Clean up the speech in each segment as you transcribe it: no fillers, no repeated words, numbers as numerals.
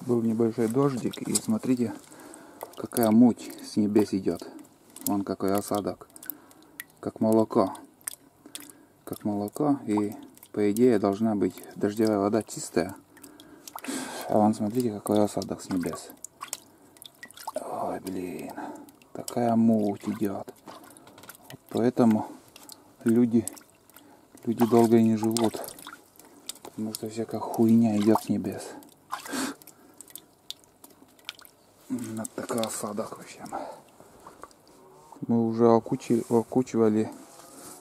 Был небольшой дождик, и смотрите, какая муть с небес идет. Вон какой осадок, как молоко. Как молоко, и по идее должна быть дождевая вода чистая. А вон смотрите, какой осадок с небес. Ой, блин, такая муть идет. Вот поэтому люди долго и не живут. Потому что всякая хуйня идет с небес. Вот такой осадок вообще. Мы уже окучивали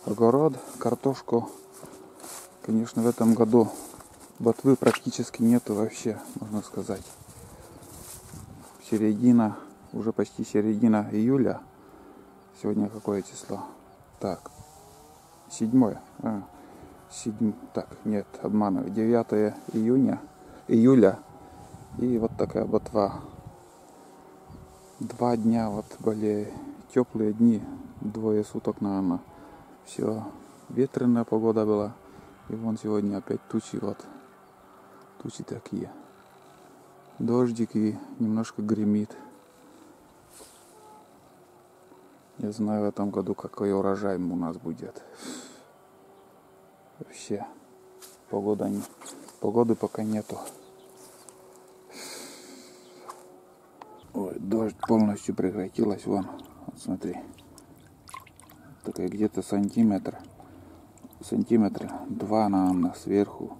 огород, картошку. Конечно, в этом году ботвы практически нету вообще, можно сказать. Середина, уже почти середина июля. Сегодня какое число? Так, 7. Так, нет, обманываю. 9 июля. И вот такая ботва. 2 дня вот были теплые дни, 2 суток, наверное. Все, ветреная погода была. И вон сегодня опять тучи, вот. Тучи такие. Дождик и немножко гремит. Не знаю в этом году, какой урожай у нас будет. Вообще, погоды пока нету. Ой, дождь полностью прекратилась, вон, вот смотри. Такая где-то сантиметра 2, наверное, сверху.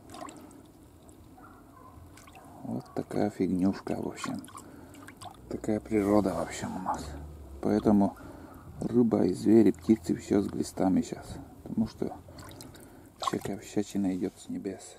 Вот такая фигнюшка, в общем. Такая природа, в общем, у нас. Поэтому рыба и звери, птицы, все с глистами сейчас. Потому что всякая всячина идет с небес.